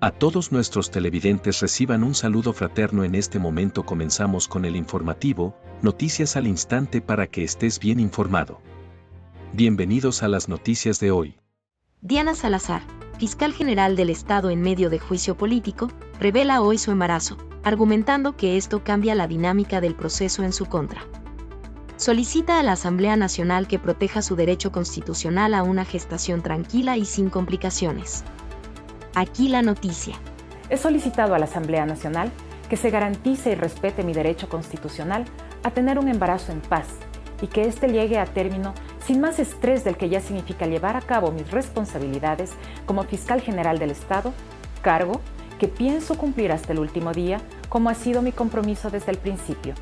A todos nuestros televidentes reciban un saludo fraterno. En este momento comenzamos con el informativo, noticias al instante para que estés bien informado. Bienvenidos a las noticias de hoy. Diana Salazar, fiscal general del Estado en medio de juicio político, revela hoy su embarazo, argumentando que esto cambia la dinámica del proceso en su contra. Solicita a la Asamblea Nacional que proteja su derecho constitucional a una gestación tranquila y sin complicaciones. Aquí la noticia. He solicitado a la Asamblea Nacional que se garantice y respete mi derecho constitucional a tener un embarazo en paz y que éste llegue a término sin más estrés del que ya significa llevar a cabo mis responsabilidades como fiscal general del Estado, cargo que pienso cumplir hasta el último día, como ha sido mi compromiso desde el principio,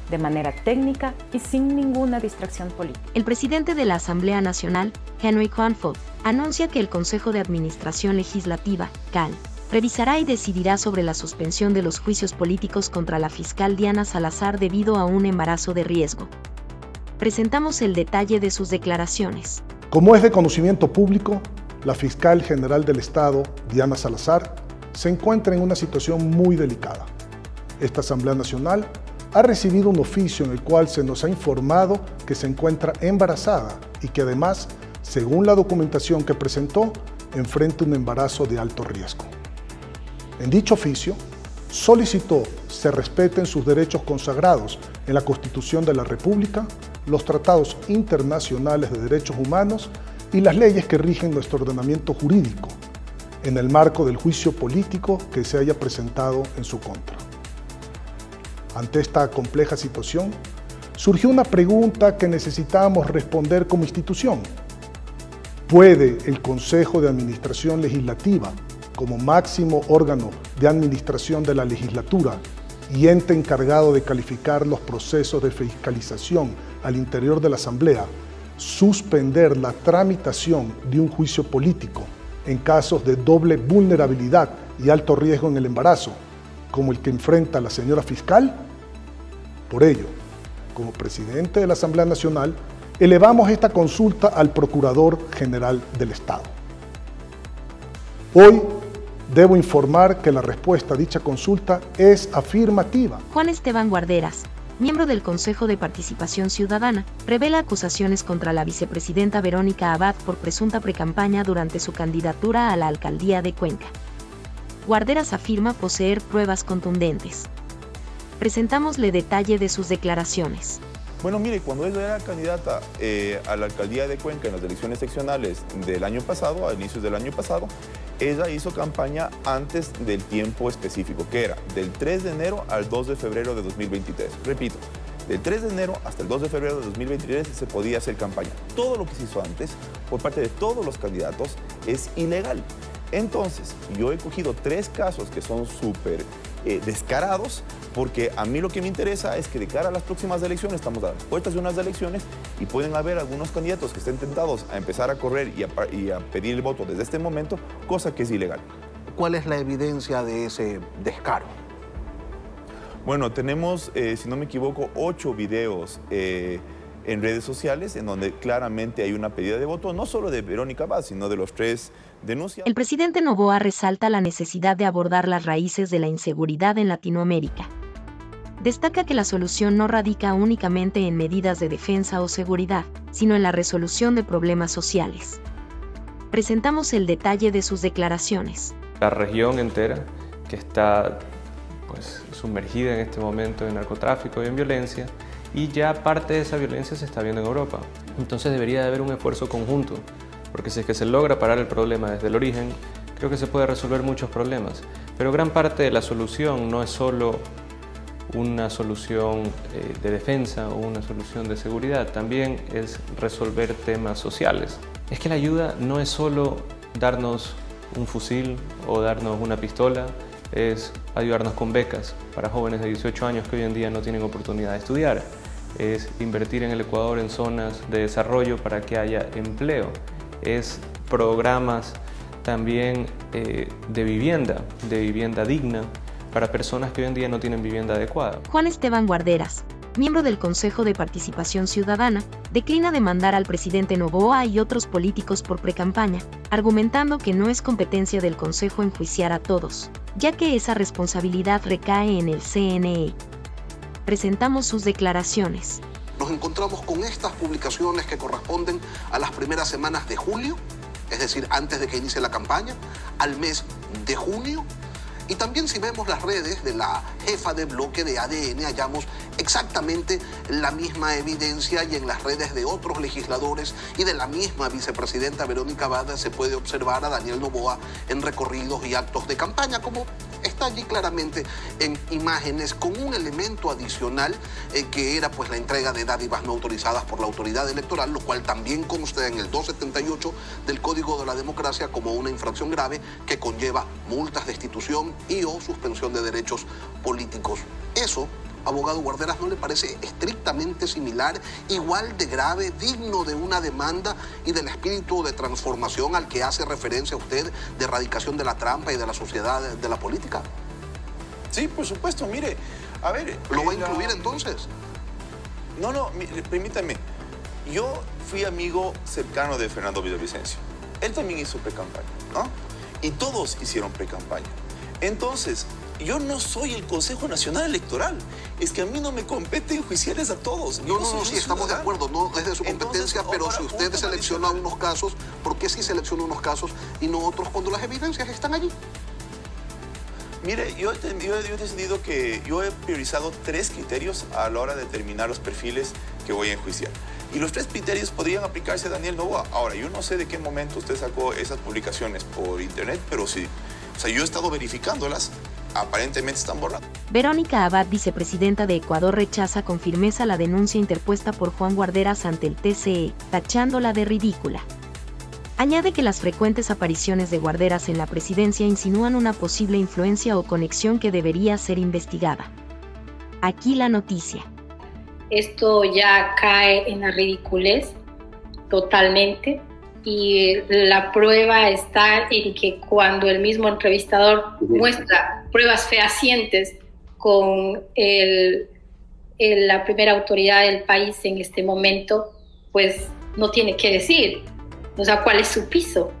de manera técnica y sin ninguna distracción política. El presidente de la Asamblea Nacional, Henry Kronfeld, anuncia que el Consejo de Administración Legislativa, CAL, revisará y decidirá sobre la suspensión de los juicios políticos contra la fiscal Diana Salazar debido a un embarazo de riesgo. Presentamos el detalle de sus declaraciones. Como es de conocimiento público, la fiscal general del Estado, Diana Salazar, se encuentra en una situación muy delicada. Esta Asamblea Nacional ha recibido un oficio en el cual se nos ha informado que se encuentra embarazada y que además, según la documentación que presentó, enfrenta un embarazo de alto riesgo. En dicho oficio, solicitó se respeten sus derechos consagrados en la Constitución de la República, los tratados internacionales de derechos humanos y las leyes que rigen nuestro ordenamiento jurídico, en el marco del juicio político que se haya presentado en su contra. Ante esta compleja situación, surgió una pregunta que necesitábamos responder como institución. ¿Puede el Consejo de Administración Legislativa, como máximo órgano de administración de la legislatura y ente encargado de calificar los procesos de fiscalización al interior de la Asamblea, suspender la tramitación de un juicio político en casos de doble vulnerabilidad y alto riesgo en el embarazo, como el que enfrenta la señora fiscal? Por ello, como presidente de la Asamblea Nacional, elevamos esta consulta al Procurador General del Estado. Hoy debo informar que la respuesta a dicha consulta es afirmativa. Juan Esteban Guarderas, miembro del Consejo de Participación Ciudadana, revela acusaciones contra la vicepresidenta Verónica Abad por presunta precampaña durante su candidatura a la alcaldía de Cuenca. Guarderas afirma poseer pruebas contundentes. Presentámosle detalle de sus declaraciones. Bueno, mire, cuando ella era candidata a la alcaldía de Cuenca en las elecciones seccionales del año pasado, a inicios del año pasado, ella hizo campaña antes del tiempo específico, que era del 3 de enero al 2 de febrero de 2023. Repito, del 3 de enero hasta el 2 de febrero de 2023 se podía hacer campaña. Todo lo que se hizo antes, por parte de todos los candidatos, es ilegal. Entonces, yo he cogido 3 casos que son súper descarados, porque a mí lo que me interesa es que de cara a las próximas elecciones, estamos a las puertas de unas elecciones y pueden haber algunos candidatos que estén tentados a empezar a correr y a pedir el voto desde este momento, cosa que es ilegal. ¿Cuál es la evidencia de ese descaro? Bueno, tenemos, si no me equivoco, 8 videos en redes sociales en donde claramente hay una pedida de voto, no solo de Verónica Abad, sino de los 3 denunciados. El presidente Noboa resalta la necesidad de abordar las raíces de la inseguridad en Latinoamérica. Destaca que la solución no radica únicamente en medidas de defensa o seguridad, sino en la resolución de problemas sociales. Presentamos el detalle de sus declaraciones. La región entera que está sumergida en este momento en narcotráfico y en violencia, y ya parte de esa violencia se está viendo en Europa. Entonces debería de haber un esfuerzo conjunto, porque si es que se logra parar el problema desde el origen, creo que se puede resolver muchos problemas. Pero gran parte de la solución no es solo una solución de defensa o una solución de seguridad, también es resolver temas sociales. Es que la ayuda no es solo darnos un fusil o darnos una pistola, es ayudarnos con becas para jóvenes de 18 años que hoy en día no tienen oportunidad de estudiar, es invertir en el Ecuador en zonas de desarrollo para que haya empleo, es programas también de vivienda digna para personas que hoy en día no tienen vivienda adecuada. Juan Esteban Guarderas, miembro del Consejo de Participación Ciudadana, declina demandar al presidente Noboa y otros políticos por precampaña, argumentando que no es competencia del Consejo enjuiciar a todos, ya que esa responsabilidad recae en el CNE. Presentamos sus declaraciones. Nos encontramos con estas publicaciones que corresponden a las primeras semanas de julio, es decir, antes de que inicie la campaña, al mes de junio. Y también si vemos las redes de la jefa de bloque de ADN, hallamos exactamente la misma evidencia, y en las redes de otros legisladores y de la misma vicepresidenta Verónica Abad se puede observar a Daniel Noboa en recorridos y actos de campaña, como está allí claramente en imágenes, con un elemento adicional que era pues la entrega de dádivas no autorizadas por la autoridad electoral, lo cual también consta en el 278 del Código de la Democracia como una infracción grave que conlleva multas, destitución y o suspensión de derechos políticos. Eso, abogado Guarderas, ¿no le parece estrictamente similar, igual de grave, digno de una demanda y del espíritu de transformación al que hace referencia usted, de erradicación de la trampa y de la sociedad de la política? Sí, por supuesto, mire, a ver... ¿Lo va a incluir entonces? No, permítame. Yo fui amigo cercano de Fernando Villavicencio. Él también hizo pre-campaña, ¿no? Y todos hicieron pre-campaña. Entonces, yo no soy el Consejo Nacional Electoral. Es que a mí no me compete enjuiciarles a todos. No, sí, estamos de acuerdo. No es de su competencia, pero si usted selecciona unos casos, ¿por qué sí selecciona unos casos y no otros cuando las evidencias están allí? Mire, yo he decidido que yo he priorizado 3 criterios a la hora de determinar los perfiles que voy a enjuiciar. Y los 3 criterios podrían aplicarse a Daniel Noboa. Ahora, yo no sé de qué momento usted sacó esas publicaciones por internet, pero sí. O sea, yo he estado verificándolas. Aparentemente están borradas. Verónica Abad, vicepresidenta de Ecuador, rechaza con firmeza la denuncia interpuesta por Juan Guarderas ante el TCE, tachándola de ridícula. Añade que las frecuentes apariciones de Guarderas en la presidencia insinúan una posible influencia o conexión que debería ser investigada. Aquí la noticia. Esto ya cae en la ridiculez totalmente, y la prueba está en que cuando el mismo entrevistador muestra pruebas fehacientes con la primera autoridad del país en este momento, pues no tiene que decir, o sea, cuál es su piso,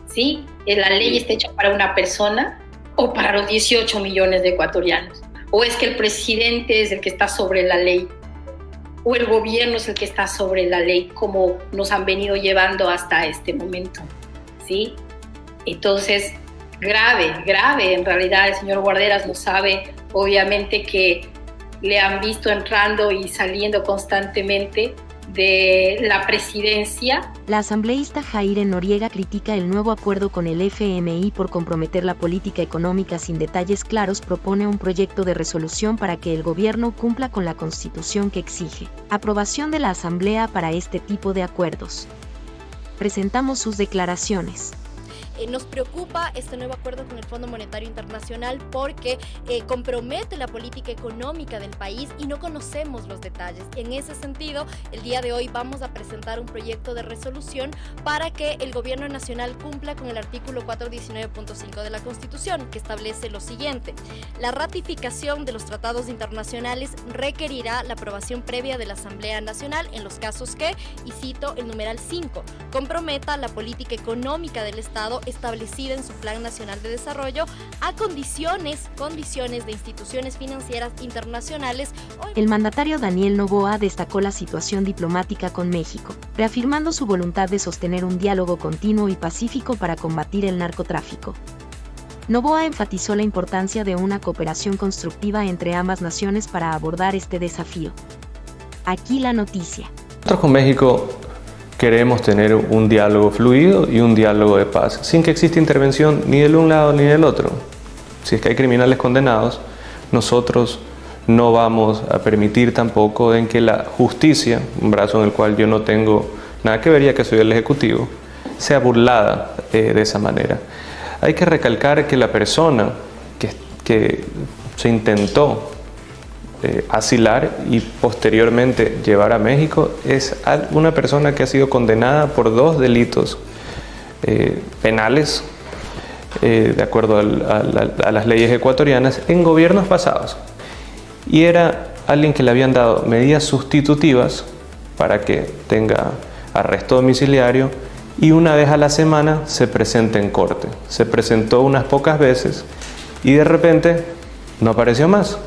¿sí? ¿La ley está hecha para una persona o para los 18 millones de ecuatorianos? ¿O es que el presidente es el que está sobre la ley? ¿O el gobierno es el que está sobre la ley, como nos han venido llevando hasta este momento? ¿Sí? Entonces, grave, en realidad el señor Guarderas no sabe, obviamente, que le han visto entrando y saliendo constantemente de la presidencia. La asambleísta Jaire Noriega critica el nuevo acuerdo con el FMI por comprometer la política económica sin detalles claros. Propone un proyecto de resolución para que el gobierno cumpla con la Constitución que exige aprobación de la Asamblea para este tipo de acuerdos. Presentamos sus declaraciones. Nos preocupa este nuevo acuerdo con el Fondo Monetario Internacional porque compromete la política económica del país y no conocemos los detalles. En ese sentido, el día de hoy vamos a presentar un proyecto de resolución para que el Gobierno Nacional cumpla con el artículo 419.5 de la Constitución, que establece lo siguiente: la ratificación de los tratados internacionales requerirá la aprobación previa de la Asamblea Nacional en los casos que, y cito el numeral 5, comprometa la política económica del Estado establecida en su Plan Nacional de Desarrollo a condiciones de instituciones financieras internacionales. El mandatario Daniel Noboa destacó la situación diplomática con México, reafirmando su voluntad de sostener un diálogo continuo y pacífico para combatir el narcotráfico. Noboa enfatizó la importancia de una cooperación constructiva entre ambas naciones para abordar este desafío. Aquí la noticia. Nosotros con México queremos tener un diálogo fluido y un diálogo de paz, sin que exista intervención ni del un lado ni del otro. Si es que hay criminales condenados, nosotros no vamos a permitir tampoco en que la justicia, un brazo en el cual yo no tengo nada que ver ya que soy el Ejecutivo, sea burlada de esa manera. Hay que recalcar que la persona que se intentó asilar y posteriormente llevar a México es una persona que ha sido condenada por 2 delitos penales de acuerdo a las leyes ecuatorianas en gobiernos pasados, y era alguien que le habían dado medidas sustitutivas para que tenga arresto domiciliario y una vez a la semana se presenta en corte. Se presentó unas pocas veces y de repente no apareció más.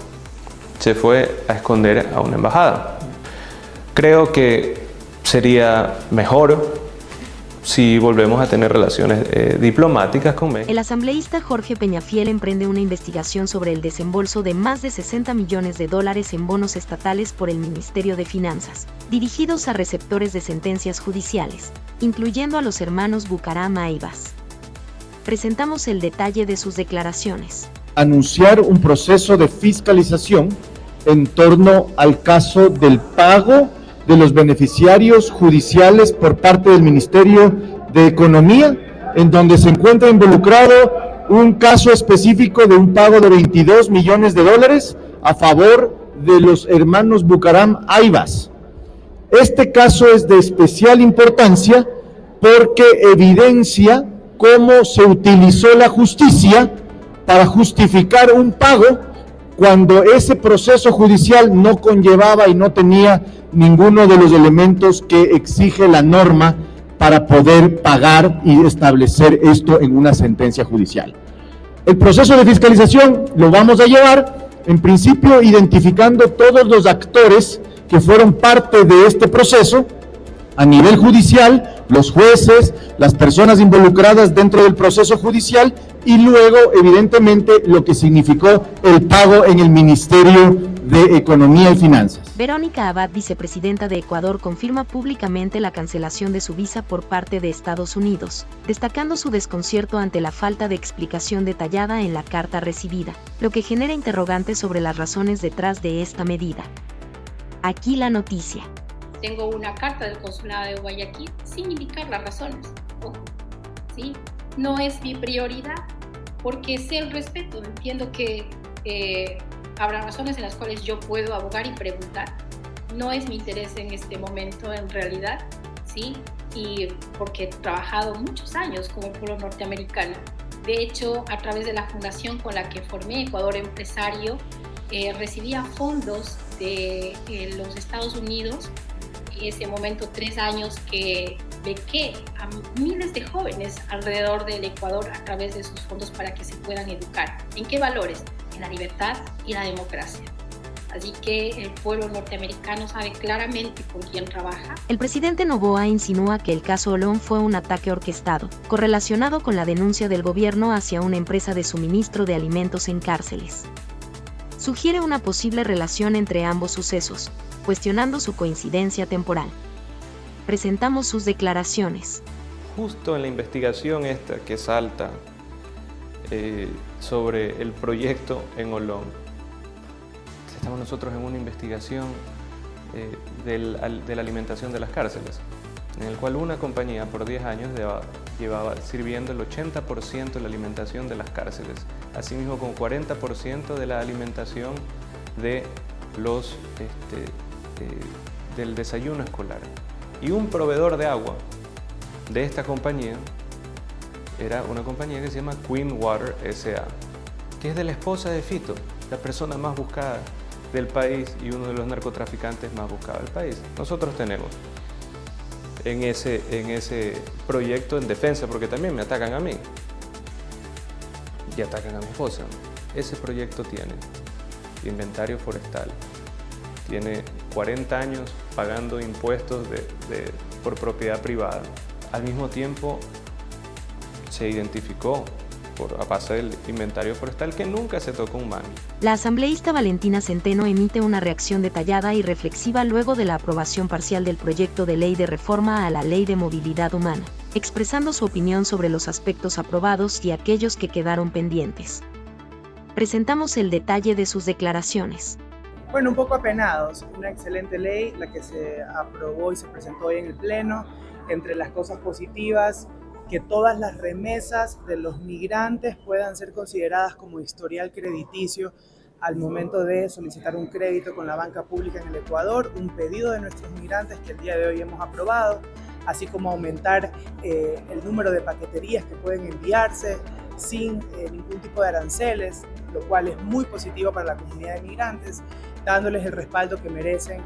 Se fue a esconder a una embajada. Creo que sería mejor si volvemos a tener relaciones diplomáticas con México. El asambleísta Jorge Peñafiel emprende una investigación sobre el desembolso de más de 60 millones de dólares en bonos estatales por el Ministerio de Finanzas, dirigidos a receptores de sentencias judiciales, incluyendo a los hermanos Bucaram Aivas. Presentamos el detalle de sus declaraciones. Anunciar un proceso de fiscalización en torno al caso del pago de los beneficiarios judiciales por parte del Ministerio de Economía, en donde se encuentra involucrado un caso específico de un pago de 22 millones de dólares a favor de los hermanos Bucaram Aivas. Este caso es de especial importancia porque evidencia cómo se utilizó la justicia para justificar un pago cuando ese proceso judicial no conllevaba y no tenía ninguno de los elementos que exige la norma para poder pagar y establecer esto en una sentencia judicial. El proceso de fiscalización lo vamos a llevar, en principio, identificando todos los actores que fueron parte de este proceso a nivel judicial, los jueces, las personas involucradas dentro del proceso judicial y luego, evidentemente, lo que significó el pago en el Ministerio de Economía y Finanzas. Verónica Abad, vicepresidenta de Ecuador, confirma públicamente la cancelación de su visa por parte de Estados Unidos, destacando su desconcierto ante la falta de explicación detallada en la carta recibida, lo que genera interrogantes sobre las razones detrás de esta medida. Aquí la noticia. Tengo una carta del consulado de Guayaquil sin indicar las razones. ¿Sí? No es mi prioridad porque sé el respeto. Entiendo que habrá razones en las cuales yo puedo abogar y preguntar. No es mi interés en este momento en realidad, ¿sí? Y porque he trabajado muchos años con el pueblo norteamericano. De hecho, a través de la fundación con la que formé Ecuador Empresario, recibía fondos de los Estados Unidos. En ese momento 3 años que bequé a miles de jóvenes alrededor del Ecuador a través de sus fondos para que se puedan educar. ¿En qué valores? En la libertad y la democracia. Así que el pueblo norteamericano sabe claramente con quién trabaja. El presidente Noboa insinúa que el caso Olón fue un ataque orquestado, correlacionado con la denuncia del gobierno hacia una empresa de suministro de alimentos en cárceles. Sugiere una posible relación entre ambos sucesos, cuestionando su coincidencia temporal. Presentamos sus declaraciones. Justo en la investigación esta que salta sobre el proyecto en Olón, estamos nosotros en una investigación de la alimentación de las cárceles, en el cual una compañía por 10 años llevaba sirviendo el 80% de la alimentación de las cárceles, asimismo con 40% de la alimentación de los del desayuno escolar. Y un proveedor de agua de esta compañía era una compañía que se llama Queen Water S.A., que es de la esposa de Fito, la persona más buscada del país y uno de los narcotraficantes más buscados del país. Nosotros tenemos en ese proyecto en defensa, porque también me atacan a mí y atacan a mi esposa. Ese proyecto tiene inventario forestal, tiene 40 años pagando impuestos por propiedad privada. Al mismo tiempo se identificó a base del inventario forestal que nunca se tocó un mango. La asambleísta Valentina Centeno emite una reacción detallada y reflexiva luego de la aprobación parcial del proyecto de ley de reforma a la Ley de Movilidad Humana, expresando su opinión sobre los aspectos aprobados y aquellos que quedaron pendientes. Presentamos el detalle de sus declaraciones. Bueno, un poco apenados. Una excelente ley, la que se aprobó y se presentó hoy en el Pleno. Entre las cosas positivas, que todas las remesas de los migrantes puedan ser consideradas como historial crediticio al momento de solicitar un crédito con la banca pública en el Ecuador, un pedido de nuestros migrantes que el día de hoy hemos aprobado, así como aumentar el número de paqueterías que pueden enviarse sin ningún tipo de aranceles, lo cual es muy positivo para la comunidad de migrantes. dándoles el respaldo que merecen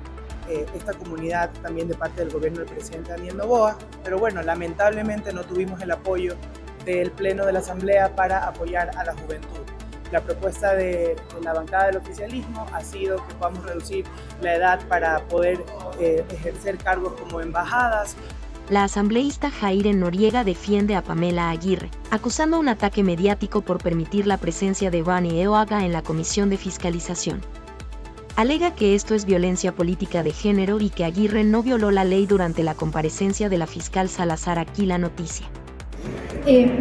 esta comunidad también de parte del gobierno del presidente Daniel Noboa. Pero bueno, lamentablemente no tuvimos el apoyo del Pleno de la Asamblea para apoyar a la juventud. La propuesta de la bancada del oficialismo ha sido que podamos reducir la edad para poder ejercer cargos como embajadas. La asambleísta Jaire Noriega defiende a Pamela Aguirre, acusando un ataque mediático por permitir la presencia de Ronnie Eoaga en la Comisión de Fiscalización. Alega que esto es violencia política de género y que Aguirre no violó la ley durante la comparecencia de la fiscal Salazar. Aquí la noticia.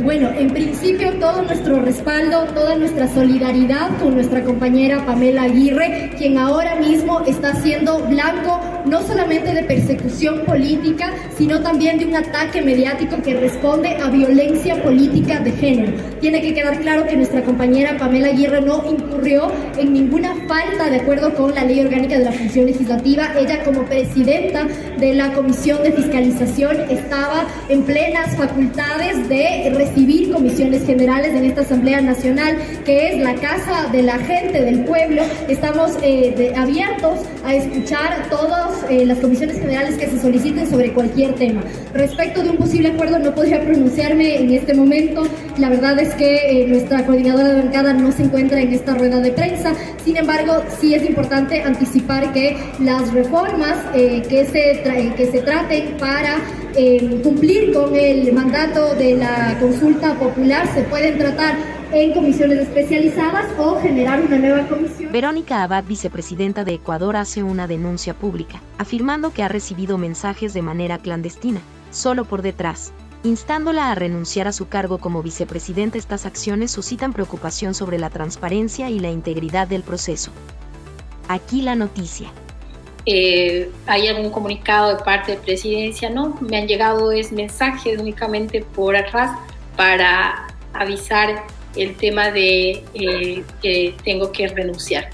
Bueno, en principio todo nuestro respaldo, toda nuestra solidaridad con nuestra compañera Pamela Aguirre, quien ahora mismo está siendo blanco no solamente de persecución política, sino también de un ataque mediático que responde a violencia política de género. Tiene que quedar claro que nuestra compañera Pamela Aguirre no incurrió en ninguna falta de acuerdo con la Ley Orgánica de la Función Legislativa. Ella, como presidenta de la Comisión de Fiscalización, estaba en plenas facultades de recibir comisiones generales en esta Asamblea Nacional, que es la casa de la gente, del pueblo. Estamos abiertos a escuchar todas las comisiones generales que se soliciten sobre cualquier tema. Respecto de un posible acuerdo, no podría pronunciarme en este momento. La verdad es que nuestra coordinadora de bancada no se encuentra en esta rueda de prensa. Sin embargo, sí es importante anticipar que las reformas que se traten para cumplir con el mandato de la consulta popular se pueden tratar en comisiones especializadas o generar una nueva comisión. Verónica Abad, vicepresidenta de Ecuador, hace una denuncia pública, afirmando que ha recibido mensajes de manera clandestina, solo por detrás, instándola a renunciar a su cargo como vicepresidenta. Estas acciones suscitan preocupación sobre la transparencia y la integridad del proceso. Aquí la noticia. ¿Hay algún comunicado de parte de Presidencia? No, me han llegado mensajes únicamente por atrás para avisar el tema de que tengo que renunciar.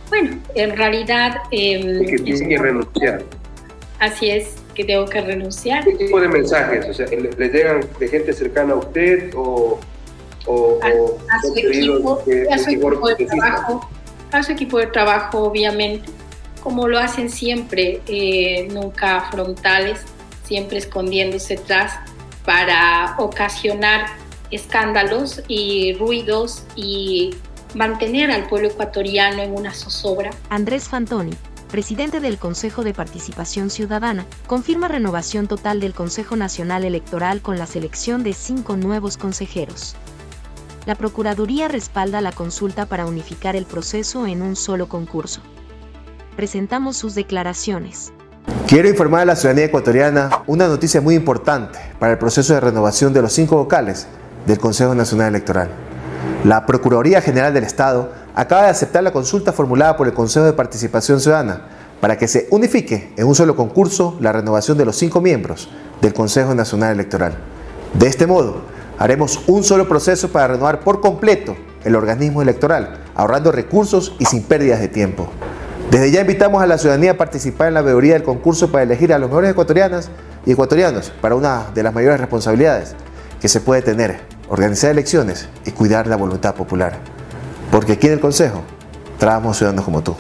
Bueno, en realidad... que tiene que renunciar. Así es, que tengo que renunciar. ¿Qué tipo de mensajes? O sea, ¿les llegan de gente cercana a usted o a su equipo de trabajo? A su equipo de trabajo, obviamente, como lo hacen siempre, nunca frontales, siempre escondiéndose atrás para ocasionar escándalos y ruidos y mantener al pueblo ecuatoriano en una zozobra. Andrés Fantoni, presidente del Consejo de Participación Ciudadana, confirma renovación total del Consejo Nacional Electoral con la selección de 5 nuevos consejeros. La Procuraduría respalda la consulta para unificar el proceso en un solo concurso. Presentamos sus declaraciones. Quiero informar a la ciudadanía ecuatoriana una noticia muy importante para el proceso de renovación de los 5 vocales del Consejo Nacional Electoral. La Procuraduría General del Estado acaba de aceptar la consulta formulada por el Consejo de Participación Ciudadana para que se unifique en un solo concurso la renovación de los 5 miembros del Consejo Nacional Electoral. De este modo, haremos un solo proceso para renovar por completo el organismo electoral, ahorrando recursos y sin pérdidas de tiempo. Desde ya invitamos a la ciudadanía a participar en la veeduría del concurso para elegir a los mejores ecuatorianas y ecuatorianos para una de las mayores responsabilidades que se puede tener: organizar elecciones y cuidar la voluntad popular. Porque aquí en el Consejo trabajamos ciudadanos como tú.